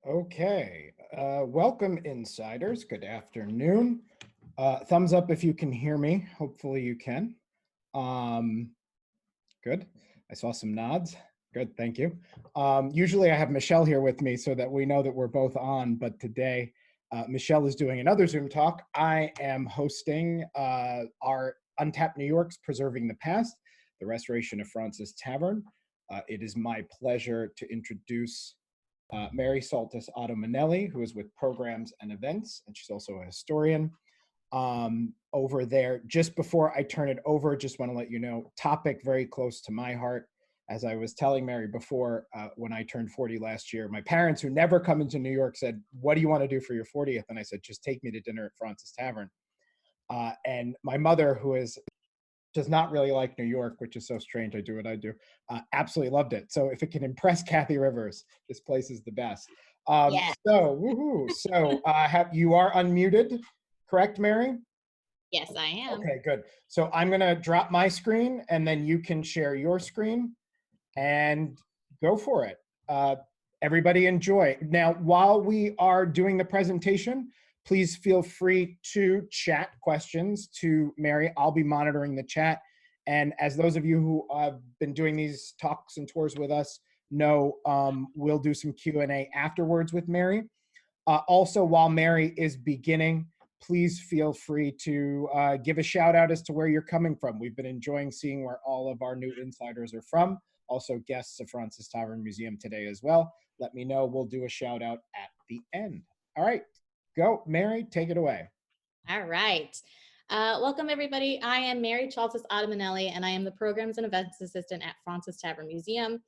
Okay, welcome insiders. Good afternoon. Thumbs up if you can hear me. Hopefully you can. Um, good. I saw some nods. Good, thank you. Usually I have Michelle here with me so that we know that we're both on, but today Michelle is doing another Zoom talk. I am hosting our Untapped New York's Preserving the Past, the restoration of Fraunces Tavern. It is my pleasure to introduce Mary Tsaltas-Ottomanelli, who is with Programs and Events, and she's also a historian over there. Just before I turn it over, just want to let you know, topic very close to my heart. As I was telling Mary before, when I turned 40 last year, my parents, who never come into New York, said, "What do you want to do for your 40th?" And I said, "Just take me to dinner at Fraunces Tavern." And my mother, who does not really like New York, which is so strange. I do what I do. Absolutely loved it. So if it can impress Kathy Rivers, this place is the best. Yeah. So, woohoo. So you are unmuted, correct, Mary? Yes, I am. Okay, good. So I'm going to drop my screen and then you can share your screen and go for it. Everybody enjoy. Now, while we are doing the presentation, please feel free to chat questions to Mary. I'll be monitoring the chat. And as those of you who have been doing these talks and tours with us know, we'll do some Q&A afterwards with Mary. Also, while Mary is beginning, please feel free to give a shout out as to where you're coming from. We've been enjoying seeing where all of our new insiders are from. Also guests of Fraunces Tavern Museum today as well. Let me know. We'll do a shout out at the end. All right, go. Mary, take it away. All right. Welcome, everybody. I am Mary Tsaltas-Ottomanelli, and I am the Programs and Events Assistant at Fraunces Tavern Museum.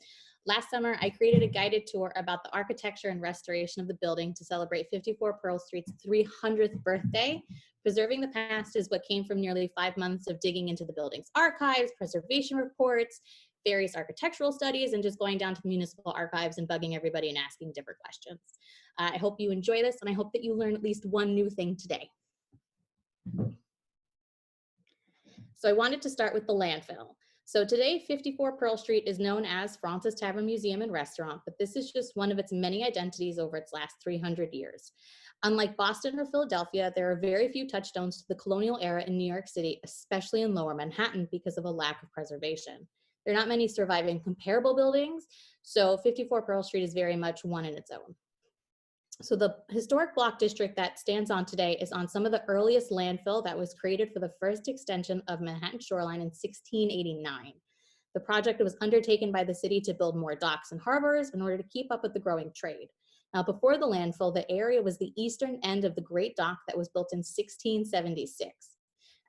Last summer, I created a guided tour about the architecture and restoration of the building to celebrate 54 Pearl Street's 300th birthday. Preserving the Past is what came from nearly 5 months of digging into the building's archives, preservation reports, various architectural studies, and just going down to the municipal archives and bugging everybody and asking different questions. I hope you enjoy this, and I hope that you learn at least one new thing today. So I wanted to start with the landfill. So today, 54 Pearl Street is known as Fraunces Tavern Museum and Restaurant, but this is just one of its many identities over its last 300 years. Unlike Boston or Philadelphia, there are very few touchstones to the colonial era in New York City, especially in Lower Manhattan, because of a lack of preservation. There are not many surviving comparable buildings, so 54 Pearl Street is very much one in its own. So the historic block district that stands on today is on some of the earliest landfill that was created for the first extension of Manhattan shoreline in 1689. The project was undertaken by the city to build more docks and harbors in order to keep up with the growing trade. Now, before the landfill, the area was the eastern end of the Great Dock that was built in 1676.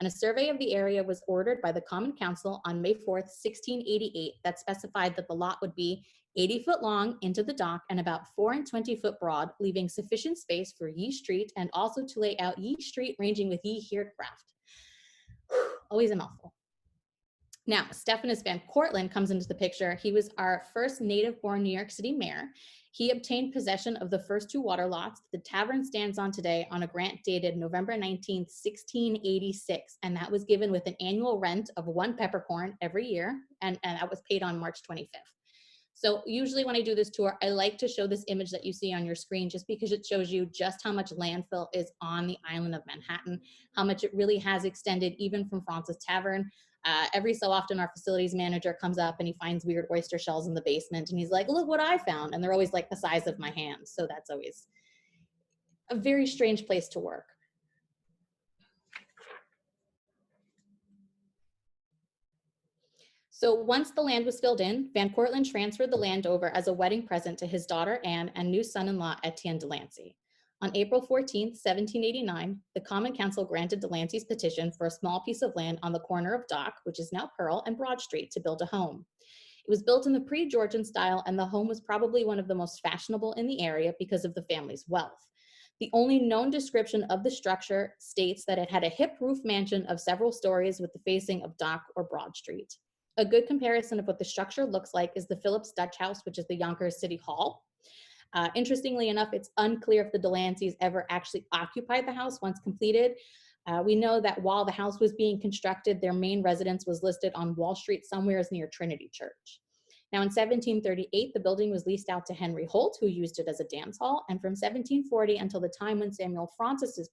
And a survey of the area was ordered by the Common Council on May 4th, 1688, that specified that the lot would be 80 foot long into the dock and about 4 and 20 foot broad, leaving sufficient space for ye street and also to lay out ye street ranging with ye here craft. Always a mouthful. Now, Stephanus Van Cortlandt comes into the picture. He was our first native-born New York City mayor. He obtained possession of the first 2 water lots. The tavern stands on today on a grant dated November 19th, 1686, and that was given with an annual rent of 1 peppercorn every year, and that was paid on March 25th. So usually when I do this tour, I like to show this image that you see on your screen just because it shows you just how much landfill is on the island of Manhattan, how much it really has extended even from Fraunces Tavern. Every so often our facilities manager comes up and he finds weird oyster shells in the basement and he's like, look what I found. And they're always like the size of my hand. So that's always a very strange place to work. So once the land was filled in, Van Cortlandt transferred the land over as a wedding present to his daughter Anne and new son-in-law Etienne Delancey. On April 14, 1789, the Common Council granted Delancey's petition for a small piece of land on the corner of Dock, which is now Pearl, and Broad Street to build a home. It was built in the pre-Georgian style, and the home was probably one of the most fashionable in the area because of the family's wealth. The only known description of the structure states that it had a hip roof mansion of several stories with the facing of Dock or Broad Street. A good comparison of what the structure looks like is the Phillips Dutch House, which is the Yonkers City Hall. Interestingly enough, it's unclear if the Delanceys ever actually occupied the house once completed. We know that while the house was being constructed, their main residence was listed on Wall Street somewhere near Trinity Church. Now, in 1738, the building was leased out to Henry Holt, who used it as a dance hall. And from 1740 until the time when Samuel Fraunces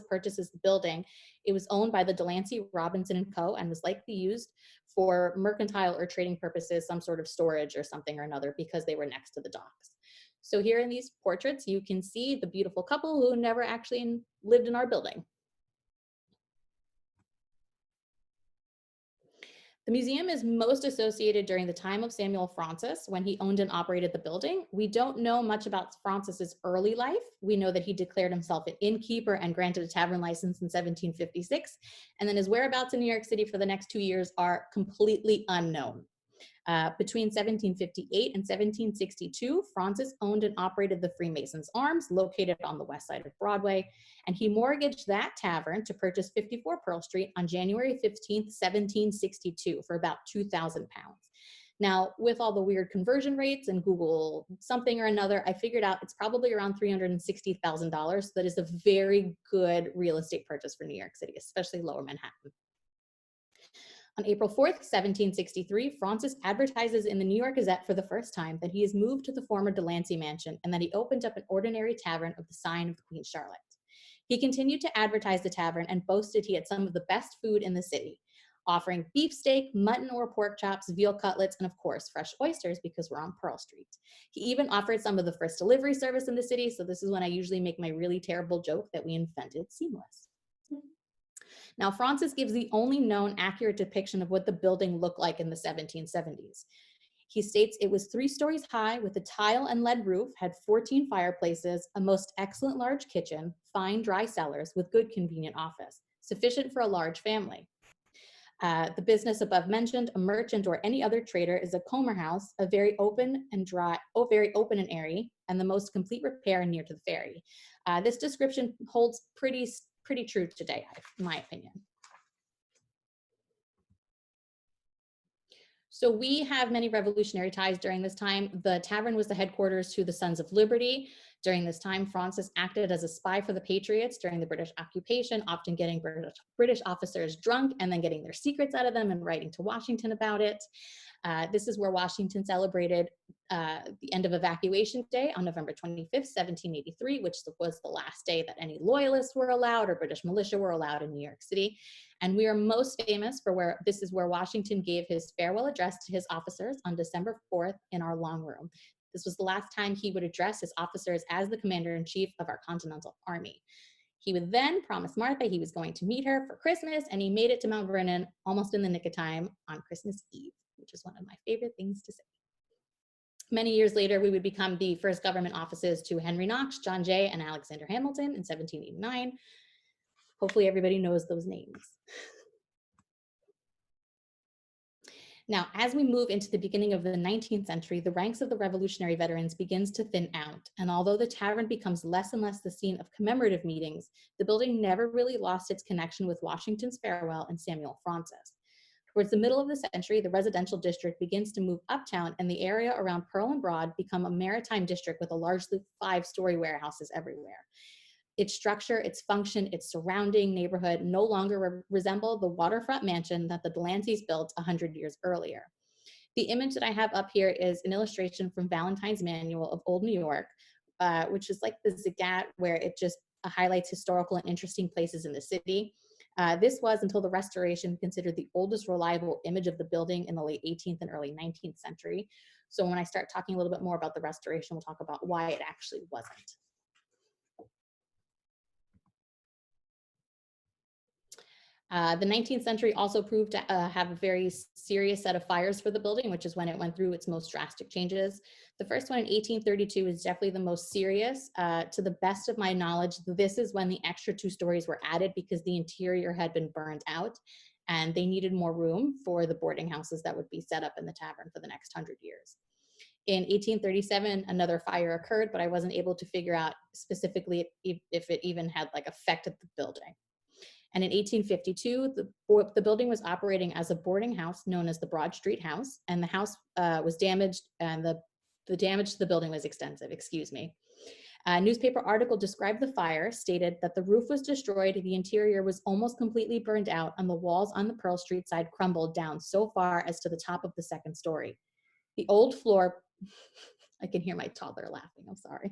purchases the building, it was owned by the Delancey, Robinson and Co. and was likely used for mercantile or trading purposes, some sort of storage or something or another, because they were next to the docks. So here in these portraits, you can see the beautiful couple who never actually lived in our building. The museum is most associated during the time of Samuel Fraunces, when he owned and operated the building. We don't know much about Fraunces' early life. We know that he declared himself an innkeeper and granted a tavern license in 1756, and then his whereabouts in New York City for the next 2 years are completely unknown. Between 1758 and 1762, Fraunces owned and operated the Freemasons' Arms, located on the west side of Broadway, and he mortgaged that tavern to purchase 54 Pearl Street on January 15th, 1762 for about £2,000. Now, with all the weird conversion rates and Google something or another, I figured out it's probably around $360,000. That is a very good real estate purchase for New York City, especially Lower Manhattan. On April 4th, 1763, Fraunces advertises in the New York Gazette for the first time that he has moved to the former Delancey mansion and that he opened up an ordinary tavern of the sign of the Queen Charlotte. He continued to advertise the tavern and boasted he had some of the best food in the city, offering beefsteak, mutton or pork chops, veal cutlets, and of course, fresh oysters because we're on Pearl Street. He even offered some of the first delivery service in the city, so this is when I usually make my really terrible joke that we invented Seamless. Now, Fraunces gives the only known accurate depiction of what the building looked like in the 1770s. He states it was 3 stories high with a tile and lead roof, had 14 fireplaces, a most excellent large kitchen, fine dry cellars with good convenient office, sufficient for a large family. The business above mentioned, a merchant or any other trader, is a comer house, a very open and very open and airy, and the most complete repair and near to the ferry. This description holds pretty true today, in my opinion. So we have many revolutionary ties during this time. The tavern was the headquarters to the Sons of Liberty. During this time, Fraunces acted as a spy for the Patriots during the British occupation, often getting British officers drunk and then getting their secrets out of them and writing to Washington about it. This is where Washington celebrated the end of Evacuation Day on November 25th, 1783, which was the last day that any loyalists were allowed or British militia were allowed in New York City. And we are most famous for this is where Washington gave his farewell address to his officers on December 4th in our long room. This was the last time he would address his officers as the commander-in-chief of our Continental Army. He would then promise Martha he was going to meet her for Christmas, and he made it to Mount Vernon almost in the nick of time on Christmas Eve, which is one of my favorite things to say. Many years later, we would become the first government offices to Henry Knox, John Jay, and Alexander Hamilton in 1789. Hopefully everybody knows those names. Now, as we move into the beginning of the 19th century, the ranks of the Revolutionary veterans begins to thin out. And although the tavern becomes less and less the scene of commemorative meetings, the building never really lost its connection with Washington's farewell and Samuel Fraunces. Towards the middle of the century, the residential district begins to move uptown, and the area around Pearl and Broad become a maritime district with a largely 5-story warehouses everywhere. Its structure, its function, its surrounding neighborhood no longer resemble the waterfront mansion that the Delanceys built 100 years earlier. The image that I have up here is an illustration from Valentine's Manual of Old New York, which is like the Zagat, where it just highlights historical and interesting places in the city. This was, until the restoration, considered the oldest reliable image of the building in the late 18th and early 19th century. So when I start talking a little bit more about the restoration, we'll talk about why it actually wasn't. The 19th century also proved to have a very serious set of fires for the building, which is when it went through its most drastic changes. The first one in 1832 is definitely the most serious. To the best of my knowledge, this is when the extra 2 stories were added because the interior had been burned out and they needed more room for the boarding houses that would be set up in the tavern for the next 100 years. In 1837, another fire occurred, but I wasn't able to figure out specifically if it even had affected the building. And in 1852, the building was operating as a boarding house known as the Broad Street House, and the house was damaged, and the damage to the building was extensive, excuse me. A newspaper article described the fire, stated that the roof was destroyed, the interior was almost completely burned out, and the walls on the Pearl Street side crumbled down so far as to the top of the 2nd story. The old floor, I can hear my toddler laughing, I'm sorry.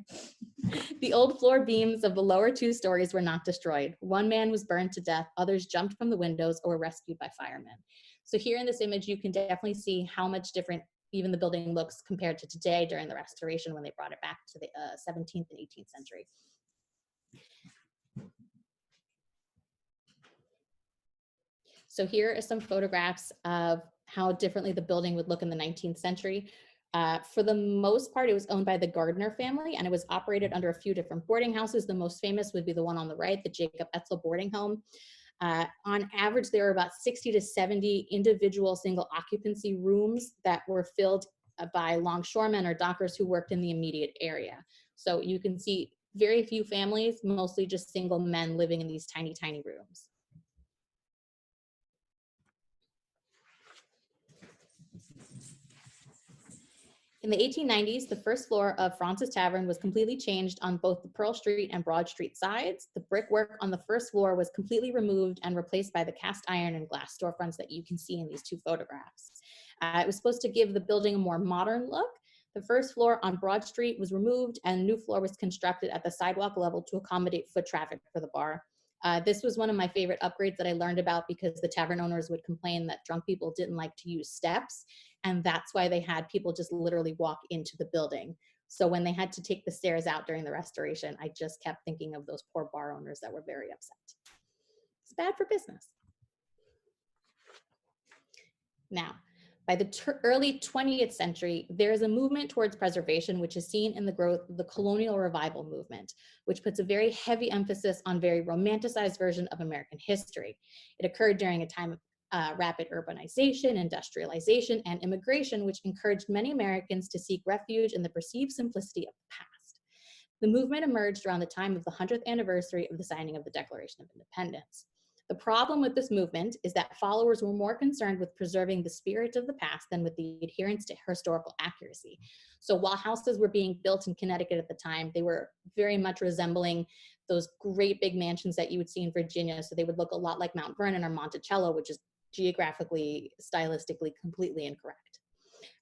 The old floor beams of the lower 2 stories were not destroyed. One man was burned to death, others jumped from the windows or were rescued by firemen. So here in this image, you can definitely see how much different even the building looks compared to today during the restoration when they brought it back to the 17th and 18th century. So here are some photographs of how differently the building would look in the 19th century. For the most part, it was owned by the Gardner family, and it was operated under a few different boarding houses. The most famous would be the one on the right, the Jacob Etzel boarding home. On average, there were about 60 to 70 individual single occupancy rooms that were filled by longshoremen or dockers who worked in the immediate area. So you can see very few families, mostly just single men living in these tiny, tiny rooms. In the 1890s, the first floor of Fraunces Tavern was completely changed on both the Pearl Street and Broad Street sides. The brickwork on the first floor was completely removed and replaced by the cast iron and glass storefronts that you can see in these 2 photographs. It was supposed to give the building a more modern look. The first floor on Broad Street was removed and a new floor was constructed at the sidewalk level to accommodate foot traffic for the bar. This was one of my favorite upgrades that I learned about because the tavern owners would complain that drunk people didn't like to use steps. And that's why they had people just literally walk into the building. So when they had to take the stairs out during the restoration, I just kept thinking of those poor bar owners that were very upset. It's bad for business. Now, by the early 20th century, there is a movement towards preservation, which is seen in the growth of the colonial revival movement, which puts a very heavy emphasis on very romanticized version of American history. It occurred during a time of rapid urbanization, industrialization, and immigration, which encouraged many Americans to seek refuge in the perceived simplicity of the past. The movement emerged around the time of the 100th anniversary of the signing of the Declaration of Independence. The problem with this movement is that followers were more concerned with preserving the spirit of the past than with the adherence to historical accuracy. So while houses were being built in Connecticut at the time, they were very much resembling those great big mansions that you would see in Virginia. So they would look a lot like Mount Vernon or Monticello, which is geographically, stylistically completely incorrect.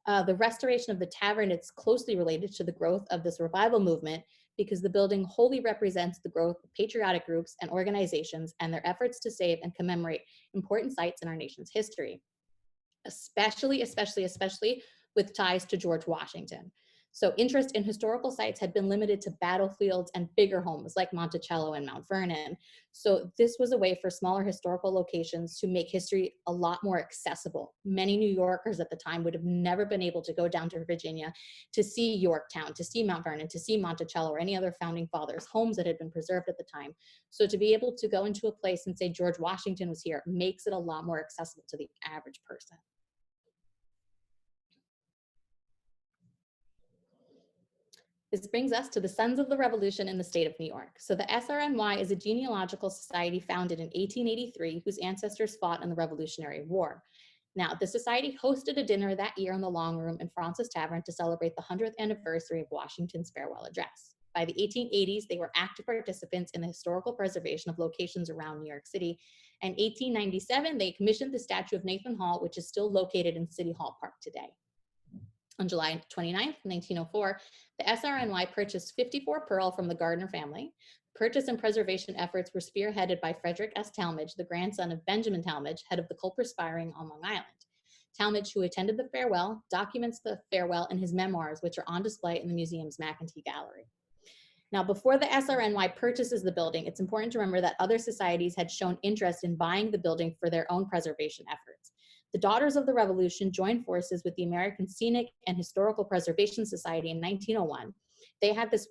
The restoration of the tavern, it's closely related to the growth of this revival movement because the building wholly represents the growth of patriotic groups and organizations and their efforts to save and commemorate important sites in our nation's history, especially with ties to George Washington. So interest in historical sites had been limited to battlefields and bigger homes like Monticello and Mount Vernon. So this was a way for smaller historical locations to make history a lot more accessible. Many New Yorkers at the time would have never been able to go down to Virginia to see Yorktown, to see Mount Vernon, to see Monticello or any other founding fathers' homes that had been preserved at the time. So to be able to go into a place and say George Washington was here makes it a lot more accessible to the average person. This brings us to the Sons of the Revolution in the state of New York. So the SRNY is a genealogical society founded in 1883 whose ancestors fought in the Revolutionary War. Now, the society hosted a dinner that year in the Long Room in Fraunces Tavern to celebrate the 100th anniversary of Washington's farewell address. By the 1880s, they were active participants in the historical preservation of locations around New York City. And 1897, they commissioned the statue of Nathan Hall, which is still located in City Hall Park today. On July 29, 1904, the SRNY purchased 54 Pearl from the Gardner family. Purchase and preservation efforts were spearheaded by Frederick S. Talmadge, the grandson of Benjamin Talmadge, head of the Culper's Firing on Long Island. Talmadge, who attended the farewell, documents the farewell in his memoirs, which are on display in the museum's McEntee Gallery. Now, before the SRNY purchases the building, it's important to remember that other societies had shown interest in buying the building for their own preservation efforts. The Daughters of the Revolution joined forces with the American Scenic and Historical Preservation Society in 1901. They had this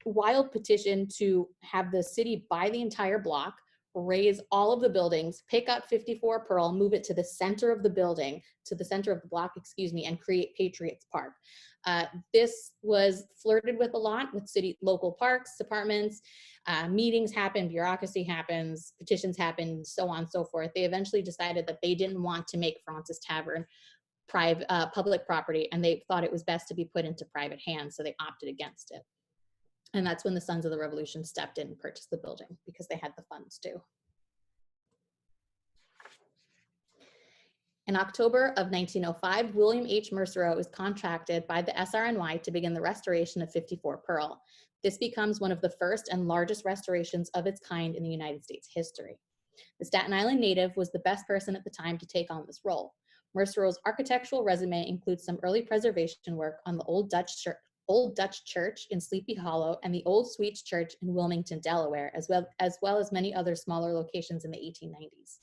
wild petition to have the city buy the entire block, raise all of the buildings, pick up 54 Pearl, move it to the center of the building, to the center of the block, and create Patriots Park. This was flirted with a lot with city local parks departments. Meetings happen, bureaucracy happens, petitions happen, so on and so forth. They eventually decided that they didn't want to make Fraunces Tavern public property, and they thought it was best to be put into private hands, so they opted against it. And that's when the Sons of the Revolution stepped in and purchased the building because they had the funds too. In October of 1905, William H. Mercereau is contracted by the SRNY to begin the restoration of 54 Pearl. This becomes one of the first and largest restorations of its kind in the United States history. The Staten Island native was the best person at the time to take on this role. Mercereau's architectural resume includes some early preservation work on the Old Dutch Church in Sleepy Hollow and the Old Sweets Church in Wilmington, Delaware, as well as many other smaller locations in the 1890s.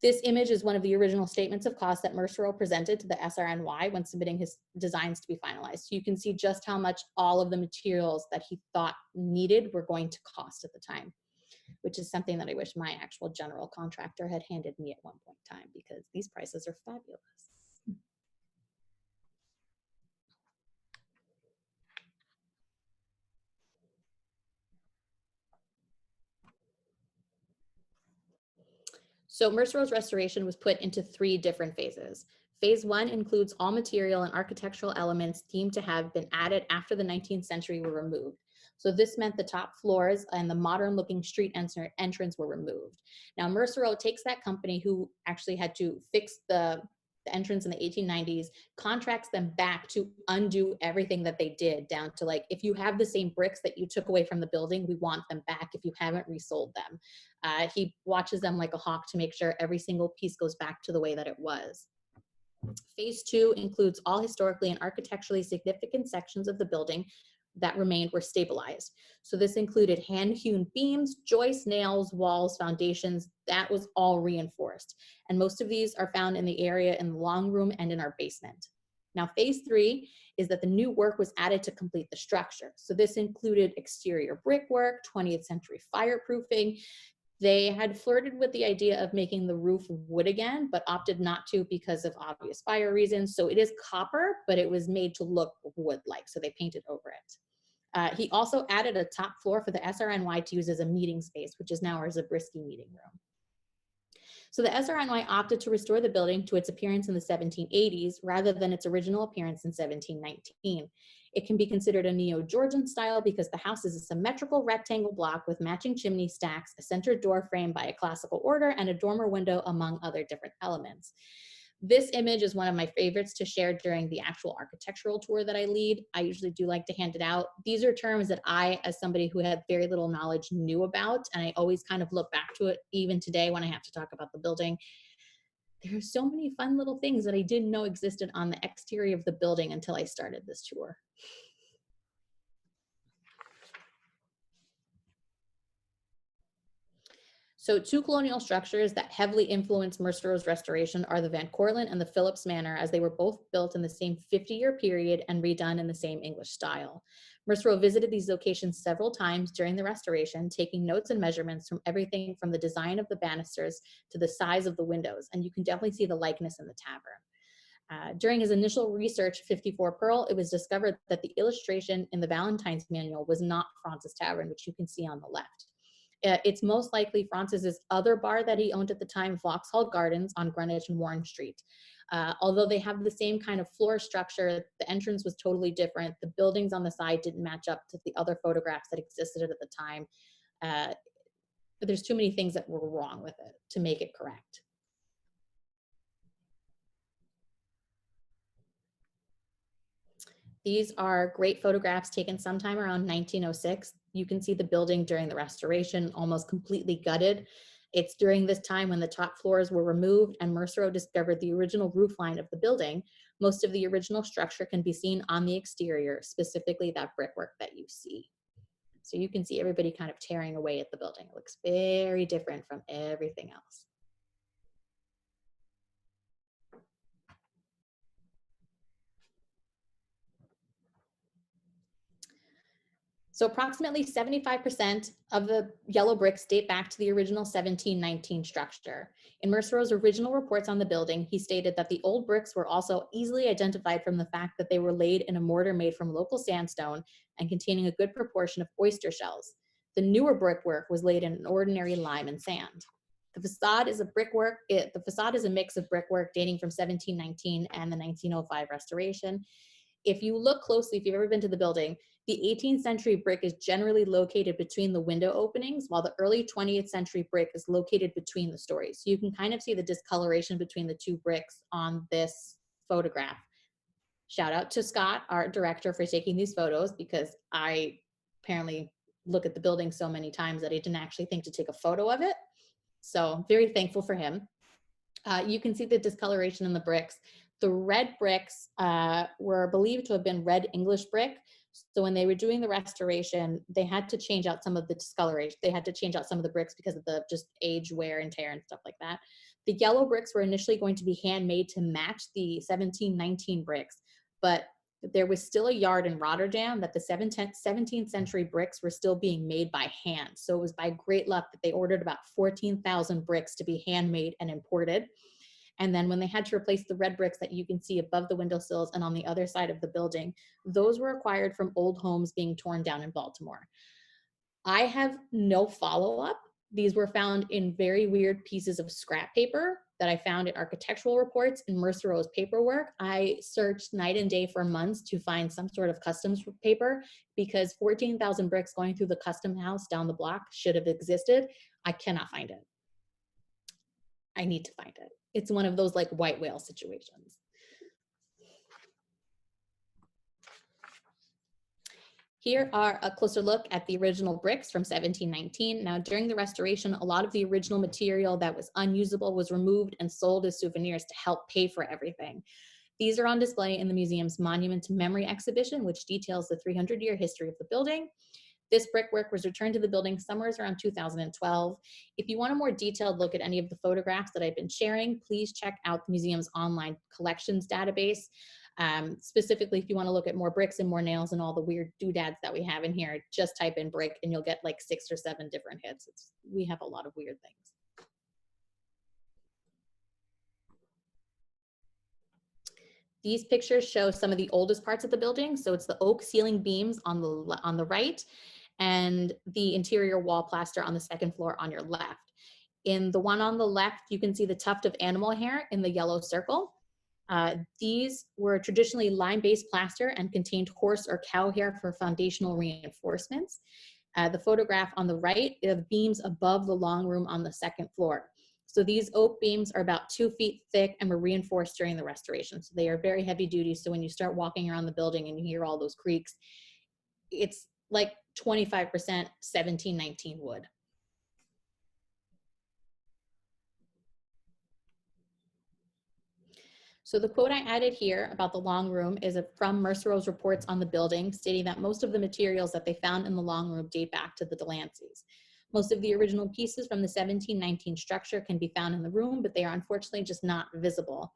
This image is one of the original statements of cost that Mercereau presented to the SRNY when submitting his designs to be finalized. So you can see just how much all of the materials that he thought needed were going to cost at the time, which is something that I wish my actual general contractor had handed me at one point in time, because these prices are fabulous. So Mercereau's restoration was put into 3 different phases. Phase 1 includes all material and architectural elements deemed to have been added after the 19th century were removed. So this meant the top floors and the modern looking street entrance were removed. Now Mercereau takes that company who actually had to fix the entrance in the 1890s, contracts them back to undo everything that they did, down to like, if you have the same bricks that you took away from the building, we want them back if you haven't resold them. He watches them like a hawk to make sure every single piece goes back to the way that it was. Phase 2 includes all historically and architecturally significant sections of the building that remained were stabilized. So this included hand-hewn beams, joists, nails, walls, foundations. That was all reinforced. And most of these are found in the area in the long room and in our basement. Now, phase 3 is that the new work was added to complete the structure. So this included exterior brickwork, 20th century fireproofing. They had flirted with the idea of making the roof wood again, but opted not to because of obvious fire reasons. So it is copper, but it was made to look wood-like, so they painted over it. He also added a top floor for the SRNY to use as a meeting space, which is now our Zabriskie meeting room. So the SRNY opted to restore the building to its appearance in the 1780s rather than its original appearance in 1719. It can be considered a Neo-Georgian style because the house is a symmetrical rectangle block with matching chimney stacks, a center door frame by a classical order, and a dormer window, among other different elements. This image is one of my favorites to share during the actual architectural tour that I lead. I usually do like to hand it out. These are terms that I, as somebody who had very little knowledge, knew about, and I always kind of look back to it even today when I have to talk about the building. There are so many fun little things that I didn't know existed on the exterior of the building until I started this tour. So 2 colonial structures that heavily influenced Mercereau's restoration are the Van Cortlandt and the Phillips Manor, as they were both built in the same 50-year period and redone in the same English style. Mercereau visited these locations several times during the restoration, taking notes and measurements from everything from the design of the banisters to the size of the windows, and you can definitely see the likeness in the tavern. During his initial research, 54 Pearl, it was discovered that the illustration in the Valentine's Manual was not Fraunces Tavern, which you can see on the left. It's most likely Fraunces' other bar that he owned at the time, Vauxhall Gardens on Greenwich and Warren Street. Although they have the same kind of floor structure, the entrance was totally different. The buildings on the side didn't match up to the other photographs that existed at the time. But there's too many things that were wrong with it to make it correct. These are great photographs taken sometime around 1906. You can see the building during the restoration, almost completely gutted. It's during this time when the top floors were removed and Mercereau discovered the original roof line of the building. Most of the original structure can be seen on the exterior, specifically that brickwork that you see. So you can see everybody kind of tearing away at the building. It looks very different from everything else. So approximately 75% of the yellow bricks date back to the original 1719 structure. In Mercereau's original reports on the building, he stated that the old bricks were also easily identified from the fact that they were laid in a mortar made from local sandstone and containing a good proportion of oyster shells. The newer brickwork was laid in an ordinary lime and sand. The facade is a mix of brickwork dating from 1719 and the 1905 restoration. If you look closely, if you've ever been to the building, The 18th century brick is generally located between the window openings, while the early 20th century brick is located between the stories. So you can kind of see the discoloration between the two bricks on this photograph. Shout out to Scott, our director, for taking these photos, because I apparently look at the building so many times that I didn't actually think to take a photo of it. So very thankful for him. You can see the discoloration in the bricks. The red bricks were believed to have been red English brick. So when they were doing the restoration, they had to change out some of the discoloration. They had to change out some of the bricks because of the just age, wear and tear and stuff like that. The yellow bricks were initially going to be handmade to match the 1719 bricks, but there was still a yard in Rotterdam that the 17th century bricks were still being made by hand. So it was by great luck that they ordered about 14,000 bricks to be handmade and imported. And then when they had to replace the red bricks that you can see above the windowsills and on the other side of the building, those were acquired from old homes being torn down in Baltimore. I have no follow-up. These were found in very weird pieces of scrap paper that I found in architectural reports and Mercer Rose paperwork. I searched night and day for months to find some sort of customs paper, because 14,000 bricks going through the custom house down the block should have existed. I cannot find it. I need to find it. It's one of those like white whale situations. Here are a closer look at the original bricks from 1719. Now, during the restoration, a lot of the original material that was unusable was removed and sold as souvenirs to help pay for everything. These are on display in the museum's Monument to Memory exhibition, which details the 300-year history of the building. This brickwork was returned to the building somewhere around 2012. If you want a more detailed look at any of the photographs that I've been sharing, please check out the museum's online collections database. Specifically, if you want to look at more bricks and more nails and all the weird doodads that we have in here, just type in brick and you'll get like 6 or 7 different hits. We have a lot of weird things. These pictures show some of the oldest parts of the building. So it's the oak ceiling beams on the right and the interior wall plaster on the second floor on your left. In the one on the left, you can see the tuft of animal hair in the yellow circle. These were traditionally lime-based plaster and contained horse or cow hair for foundational reinforcements. The photograph on the right of beams above the long room on the second floor. So these oak beams are about 2 feet thick and were reinforced during the restoration. So they are very heavy duty. So when you start walking around the building and you hear all those creaks, it's like 25% 1719 wood. So the quote I added here about the long room is from Mercer Rose reports on the building, stating that most of the materials that they found in the long room date back to the Delanceys. Most of the original pieces from the 1719 structure can be found in the room, but they are unfortunately just not visible.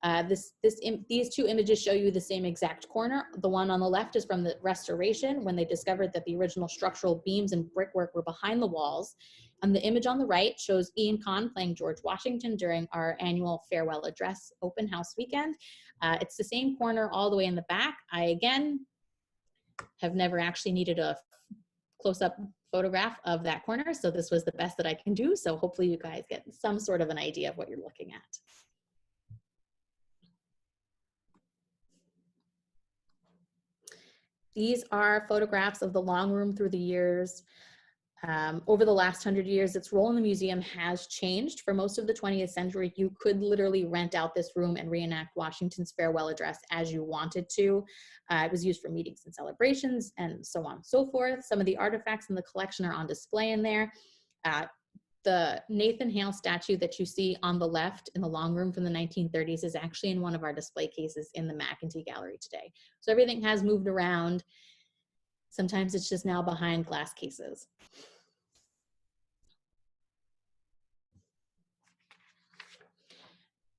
These two images show you the same exact corner. The one on the left is from the restoration, when they discovered that the original structural beams and brickwork were behind the walls. And the image on the right shows Ian Kahn playing George Washington during our annual farewell address open house weekend. It's the same corner all the way in the back. I, again, have never actually needed a close-up photograph of that corner, so this was the best that I can do. So hopefully you guys get some sort of an idea of what you're looking at. These are photographs of the long room through the years. Over the last 100 years, its role in the museum has changed. For most of the 20th century, you could literally rent out this room and reenact Washington's farewell address as you wanted to. It was used for meetings and celebrations and so on and so forth. Some of the artifacts in the collection are on display in there. The Nathan Hale statue that you see on the left in the long room from the 1930s is actually in one of our display cases in the McEntee Gallery today. So everything has moved around. Sometimes it's just now behind glass cases.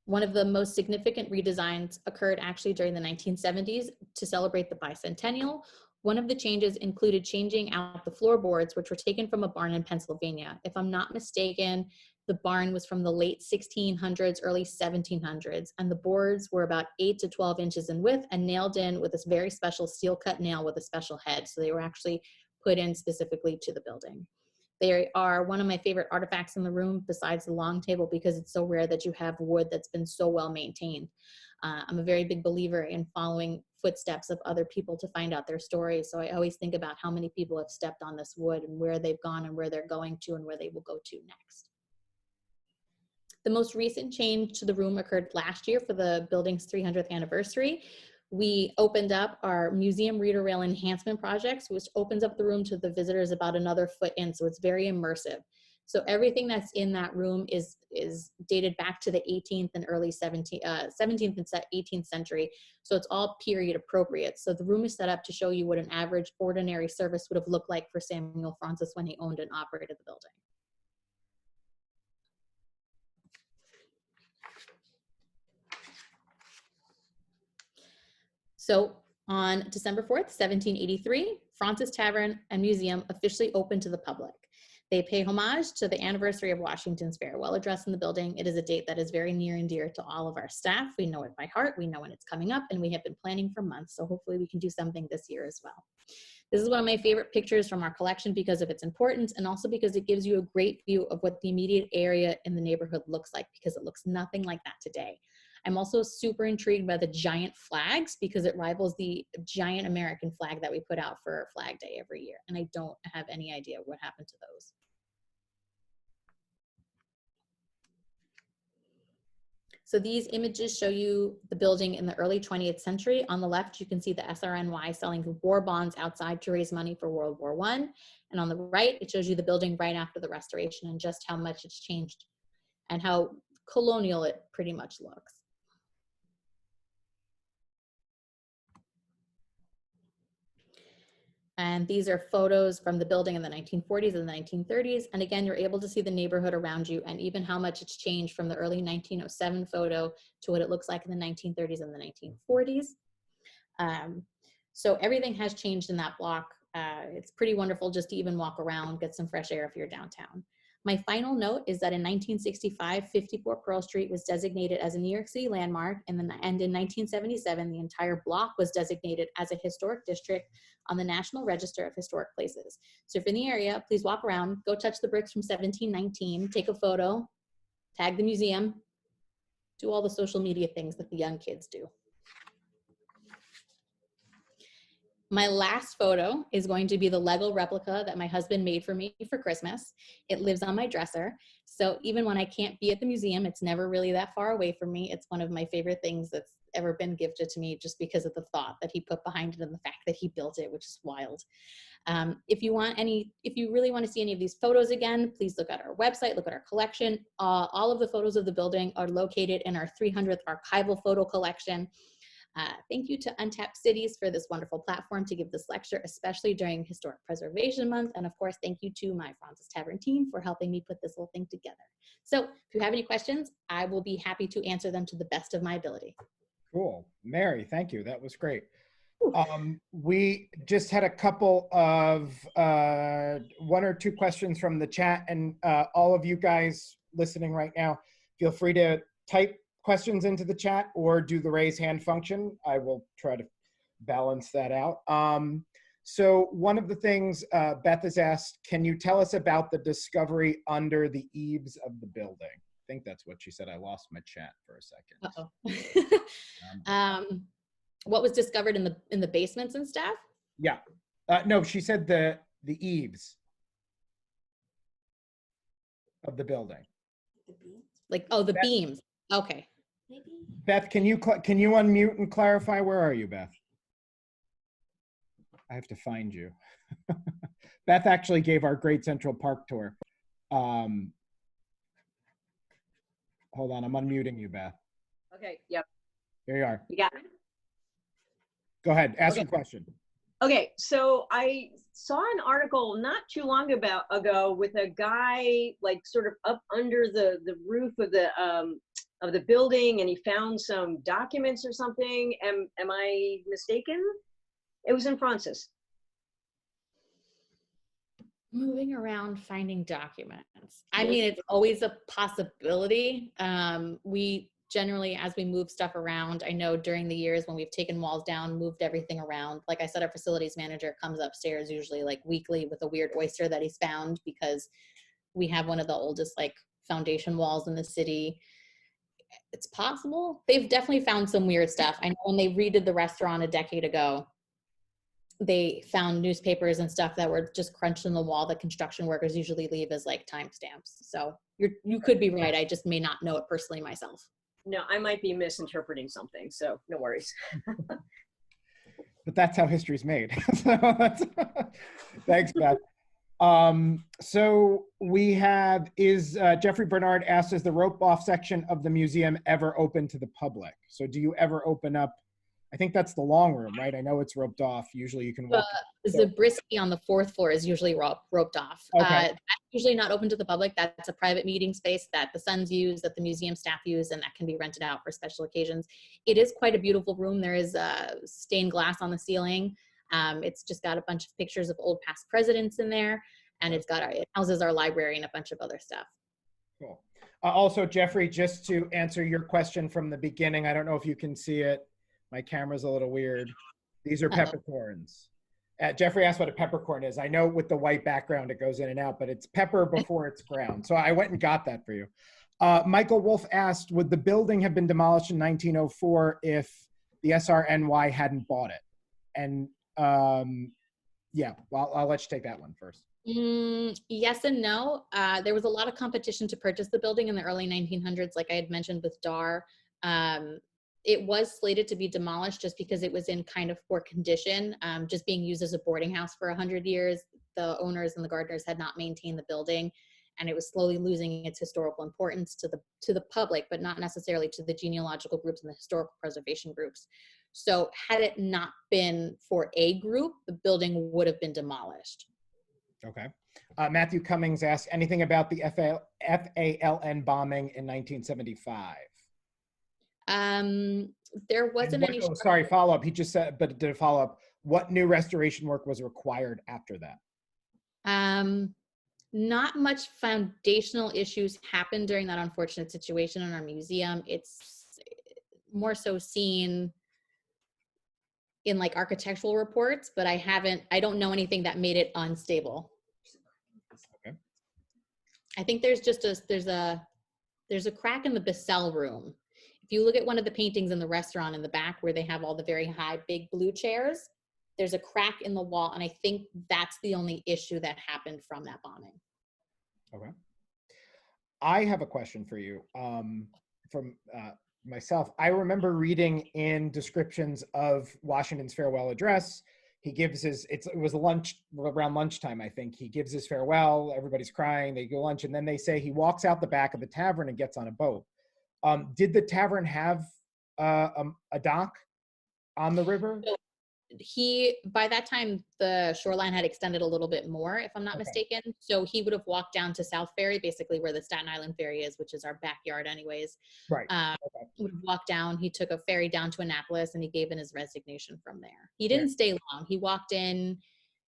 One of the most significant redesigns occurred actually during the 1970s to celebrate the bicentennial. One of the changes included changing out the floorboards, which were taken from a barn in Pennsylvania. If I'm not mistaken, the barn was from the late 1600s, early 1700s, and the boards were about 8 to 12 inches in width and nailed in with this very special steel cut nail with a special head. So they were actually put in specifically to the building. They are one of my favorite artifacts in the room besides the long table, because it's so rare that you have wood that's been so well maintained. I'm a very big believer in following footsteps of other people to find out their stories. So I always think about how many people have stepped on this wood and where they've gone and where they're going to and where they will go to next. The most recent change to the room occurred last year for the building's 300th anniversary. We opened up our museum reader rail enhancement projects, which opens up the room to the visitors about another foot in, so it's very immersive. So everything that's in that room is dated back to the 18th and early 17th and 18th century. So it's all period appropriate. So the room is set up to show you what an average ordinary service would have looked like for Samuel Fraunces when he owned and operated the building. So on December 4th, 1783, Fraunces Tavern and Museum officially opened to the public. They pay homage to the anniversary of Washington's farewell address in the building. It is a date that is very near and dear to all of our staff. We know it by heart. We know when it's coming up, and we have been planning for months. So hopefully we can do something this year as well. This is one of my favorite pictures from our collection because of its importance and also because it gives you a great view of what the immediate area in the neighborhood looks like, because it looks nothing like that today. I'm also super intrigued by the giant flags because it rivals the giant American flag that we put out for Flag Day every year. And I don't have any idea what happened to those. So these images show you the building in the early 20th century. On the left, you can see the SRNY selling war bonds outside to raise money for World War I. And on the right, it shows you the building right after the restoration and just how much it's changed and how colonial it pretty much looks. And these are photos from the building in the 1940s and the 1930s. And again, you're able to see the neighborhood around you and even how much it's changed from the early 1907 photo to what it looks like in the 1930s and the 1940s. So everything has changed in that block. It's pretty wonderful just to even walk around, get some fresh air if you're downtown. My final note is that in 1965, 54 Pearl Street was designated as a New York City landmark, and in 1977, the entire block was designated as a historic district on the National Register of Historic Places. So if you're in the area, please walk around, go touch the bricks from 1719, take a photo, tag the museum, do all the social media things that the young kids do. My last photo is going to be the Lego replica that my husband made for me for Christmas. It lives on my dresser. So even when I can't be at the museum, it's never really that far away from me. It's one of my favorite things that's ever been gifted to me just because of the thought that he put behind it and the fact that he built it, which is wild. If you really want to see any of these photos again, please look at our website, look at our collection. All of the photos of the building are located in our 300th archival photo collection. Thank you to Untapped Cities for this wonderful platform to give this lecture, especially during Historic Preservation Month. And of course, thank you to my Fraunces Tavern team for helping me put this whole thing together. So if you have any questions, I will be happy to answer them to the best of my ability. Cool. Mary, thank you. That was great. We just had a couple of one or two questions from the chat, and all of you guys listening right now, feel free to type questions into the chat or do the raise hand function. I will try to balance that out. So one of the things Beth has asked, can you tell us about the discovery under the eaves of the building? I think that's what she said. I lost my chat for a second. What was discovered in the basements and stuff? Yeah. No, she said the eaves of the building. Like, oh, the beams. Okay. Maybe. Beth, can you unmute and clarify? Where are you, Beth? I have to find you. Beth actually gave our Great Central Park tour. Hold on, I'm unmuting you, Beth. Okay, yep. There you are. You got it. Go ahead, ask your question. Okay, so I saw an article not too long ago with a guy like sort of up under the roof of the building, and he found some documents or something. Am I mistaken? It was in Fraunces. Moving around, finding documents. I mean, it's always a possibility. We generally, as we move stuff around, I know during the years when we've taken walls down, moved everything around, like I said, our facilities manager comes upstairs usually like weekly with a weird oyster that he's found, because we have one of the oldest like foundation walls in the city. It's possible. They've definitely found some weird stuff. I know when they redid the restaurant a decade ago, they found newspapers and stuff that were just crunched in the wall that construction workers usually leave as like timestamps. So you could be right. I just may not know it personally myself. No, I might be misinterpreting something, so no worries. But that's how history's made. Thanks, Beth. So we have, Jeffrey Bernard asked, is the rope off section of the museum ever open to the public? So do you ever open up, I think that's the long room, right? I know it's roped off. Usually you can walk. Zabriskie on the 4th floor is usually roped off. Okay. That's usually not open to the public. That's a private meeting space that the Sons use, that the museum staff use, and that can be rented out for special occasions. It is quite a beautiful room. There is stained glass on the ceiling. It's just got a bunch of pictures of old past presidents in there, and it houses our library and a bunch of other stuff. Cool. Also, Jeffrey, just to answer your question from the beginning, I don't know if you can see it. My camera's a little weird. These are peppercorns. Jeffrey asked what a peppercorn is. I know with the white background it goes in and out, but it's pepper before it's ground. So I went and got that for you. Michael Wolf asked, would the building have been demolished in 1904 if the SRNY hadn't bought it? And yeah, well, I'll let you take that one first. Yes and no. There was a lot of competition to purchase the building in the early 1900s, like I had mentioned with Dar. It was slated to be demolished just because it was in kind of poor condition, just being used as a boarding house for 100 years. The owners and the gardeners had not maintained the building, and it was slowly losing its historical importance to the public, but not necessarily to the genealogical groups and the historical preservation groups. So had it not been for a group, the building would have been demolished. Okay. Matthew Cummings asked, anything about the FALN bombing in 1975? There wasn't any. Oh, sorry, follow up. He just said, but to follow up, what new restoration work was required after that? Not much foundational issues happened during that unfortunate situation in our museum. It's more so seen in like architectural reports, but I don't know anything that made it unstable. Okay. I think there's a crack in the Bissell room. If you look at one of the paintings in the restaurant in the back where they have all the very high, big blue chairs, there's a crack in the wall. And I think that's the only issue that happened from that bombing. Okay. I have a question for you from myself. I remember reading in descriptions of Washington's farewell address, he gives it was around lunchtime, I think. He gives his farewell, everybody's crying, they go lunch, and then they say he walks out the back of the tavern and gets on a boat. Did the tavern have a dock on the river? By that time, the shoreline had extended a little bit more, if I'm not mistaken. So he would have walked down to South Ferry, basically where the Staten Island Ferry is, which is our backyard anyways. Right. Would have walked down. He took a ferry down to Annapolis and he gave in his resignation from there. He didn't stay long. He walked in.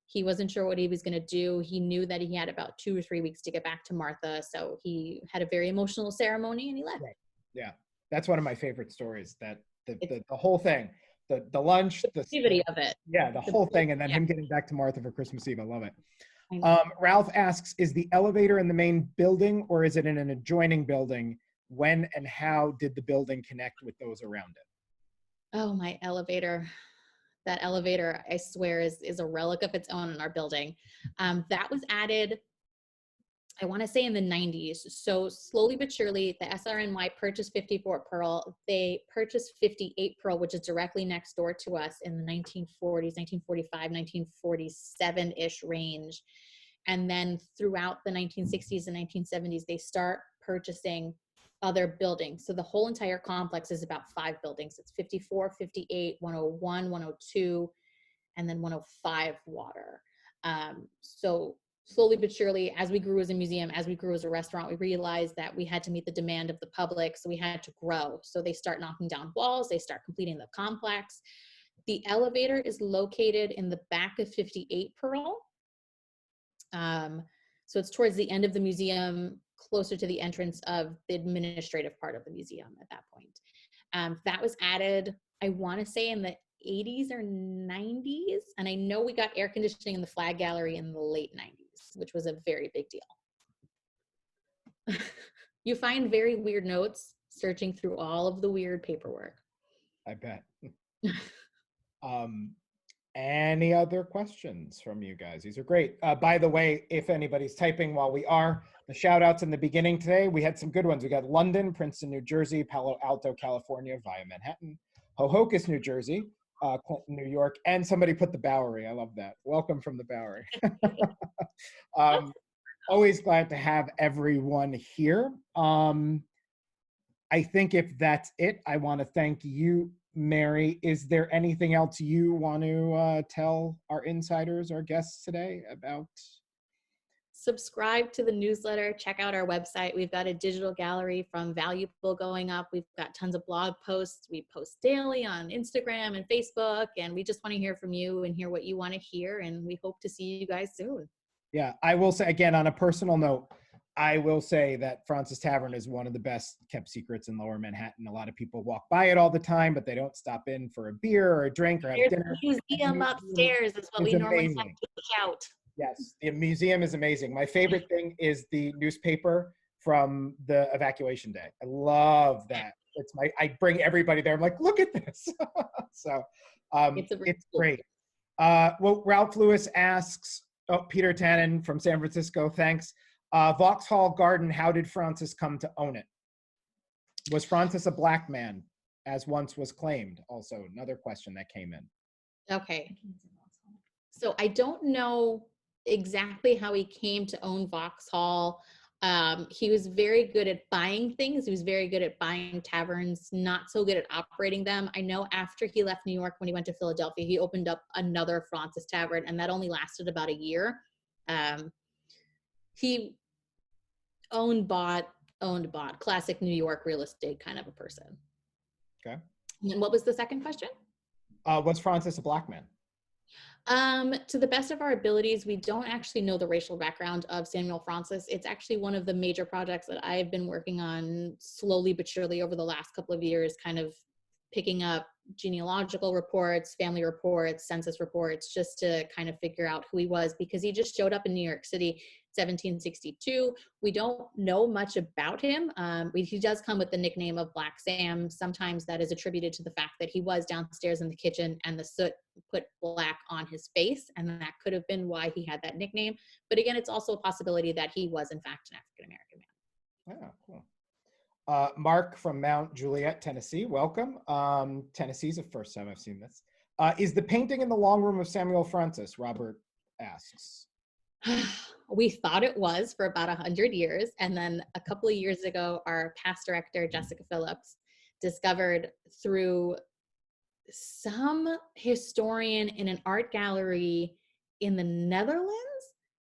He wasn't sure what he was going to do. He knew that he had about 2 or 3 weeks to get back to Martha. So he had a very emotional ceremony and he left. Right. Yeah. That's one of my favorite stories, that the whole thing. The lunch, the activity of it. Yeah, the whole thing, and then him getting back to Martha for Christmas Eve. I love it. Ralph asks, is the elevator in the main building or is it in an adjoining building? When and how did the building connect with those around it? Oh, my elevator. That elevator, I swear, is a relic of its own in our building. That was added, I want to say, in the 90s. So slowly but surely, the SRNY purchased 54 Pearl. They purchased 58 Pearl, which is directly next door to us, in the 1940s, 1945, 1947-ish range. And then throughout the 1960s and 1970s, they start purchasing other buildings. So the whole entire complex is about 5 buildings. It's 54, 58, 101, 102, and then 105 water. So slowly but surely, as we grew as a museum, as we grew as a restaurant, we realized that we had to meet the demand of the public, so we had to grow. So they start knocking down walls, they start completing the complex. The elevator is located in the back of 58 Pearl. So it's towards the end of the museum, closer to the entrance of the administrative part of the museum at that point. That was added, I want to say, in the 80s or 90s. And I know we got air conditioning in the flag gallery in the late 90s, which was a very big deal. You find very weird notes searching through all of the weird paperwork. I bet. Any other questions from you guys? These are great. By the way, if anybody's typing while we are, the shout outs in the beginning today, we had some good ones. We got London, Princeton, New Jersey, Palo Alto, California via Manhattan, Hohokus, New Jersey, Clinton, New York, and somebody put the Bowery. I love that. Welcome from the Bowery. Always glad to have everyone here. I think if that's it, I want to thank you, Mary. Is there anything else you want to tell our insiders, our guests today about? Subscribe to the newsletter, check out our website. We've got a digital gallery from Valuable going up. We've got tons of blog posts. We post daily on Instagram and Facebook, and we just want to hear from you and hear what you want to hear. And we hope to see you guys soon. Yeah, I will say again, on a personal note, I will say that Fraunces Tavern is one of the best kept secrets in Lower Manhattan. A lot of people walk by it all the time, but they don't stop in for a beer or a drink or have There's dinner. a museum upstairs is what we normally have to shout. Yes, the museum is amazing. My favorite thing is the newspaper from the evacuation day. I love that. I bring everybody there. I'm like, look at this. So it's great. Well, Ralph Lewis asks, Peter Tannen from San Francisco, thanks. Vauxhall Garden, how did Fraunces come to own it? Was Fraunces a black man, as once was claimed? Also, another question that came in. Okay. So I don't know exactly how he came to own Vauxhall. He was very good at buying things. He was very good at buying taverns, not so good at operating them. I know after he left New York, when he went to Philadelphia, he opened up another Fraunces Tavern, and that only lasted about a year. He owned, bought, classic New York real estate kind of a person. Okay. And what was the second question? Was Fraunces a black man? To the best of our abilities, we don't actually know the racial background of Samuel Fraunces. It's actually one of the major projects that I've been working on slowly but surely over the last couple of years, kind of picking up genealogical reports, family reports, census reports, just to kind of figure out who he was, because he just showed up in New York City 1762. We don't know much about him. He does come with the nickname of Black Sam. Sometimes that is attributed to the fact that he was downstairs in the kitchen and the soot put black on his face, and that could have been why he had that nickname. But again, it's also a possibility that he was in fact an African-American man. Yeah, cool. Mark from Mount Juliet, Tennessee, welcome. Tennessee's the first time I've seen this. Is the painting in the long room of Samuel Fraunces? Robert asks. We thought it was for about 100 years. And then a couple of years ago, our past director, Jessica Phillips, discovered through some historian in an art gallery in the Netherlands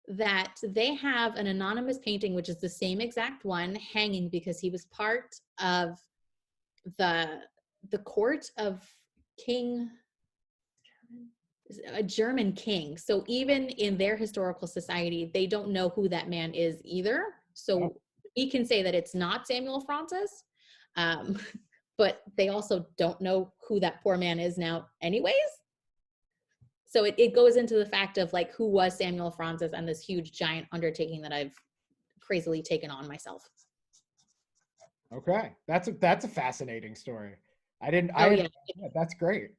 that they have an anonymous painting, which is the same exact one, hanging because he was part of the court of a German king. So even in their historical society, they don't know who that man is either. So we can say that it's not Samuel Fraunces, but they also don't know who that poor man is now anyways. So it goes into the fact of like, who was Samuel Fraunces and this huge giant undertaking that I've crazily taken on myself. Okay, that's a fascinating story. That's great.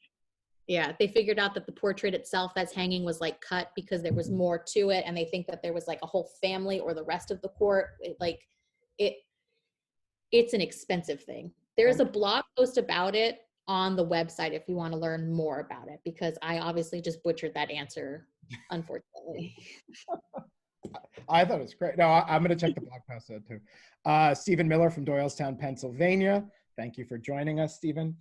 Yeah, they figured out that the portrait itself that's hanging was like cut because there was more to it, and they think that there was like a whole family or the rest of the court. It's an expensive thing. There's a blog post about it on the website if you want to learn more about it, because I obviously just butchered that answer, unfortunately. I thought it was great. No, I'm going to check the blog post out too. Stephen Miller from Doylestown, Pennsylvania. Thank you for joining us, Stephen.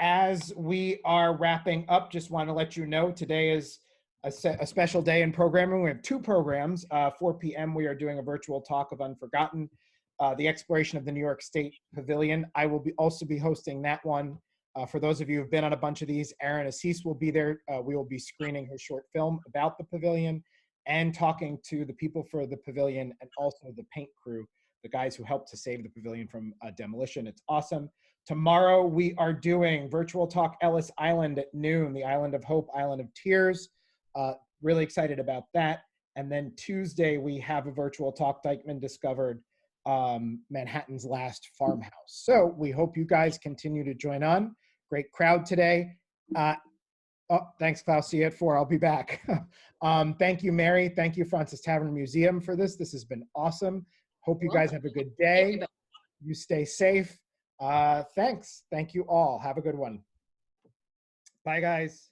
As we are wrapping up, just want to let you know today is a special day in programming. We have two programs. 4 p.m. we are doing a virtual talk of Unforgotten, the exploration of the New York State Pavilion. I will also be hosting that one. For those of you who've been on a bunch of these, Aaron Assis will be there. We will be screening his short film about the pavilion and talking to the people for the pavilion and also the paint crew, the guys who helped to save the pavilion from demolition. It's awesome. Tomorrow we are doing virtual talk Ellis Island at noon, the Island of Hope, Island of Tears. Really excited about that. And then Tuesday we have a virtual talk Dykeman discovered Manhattan's last farmhouse. So we hope you guys continue to join on. Great crowd today. Oh, thanks, Klaus. See you at 4. I'll be back. Thank you, Mary. Thank you, Fraunces Tavern Museum, for this. This has been awesome. Hope you guys have a good day. You stay safe. Thanks. Thank you all. Have a good one. Bye, guys.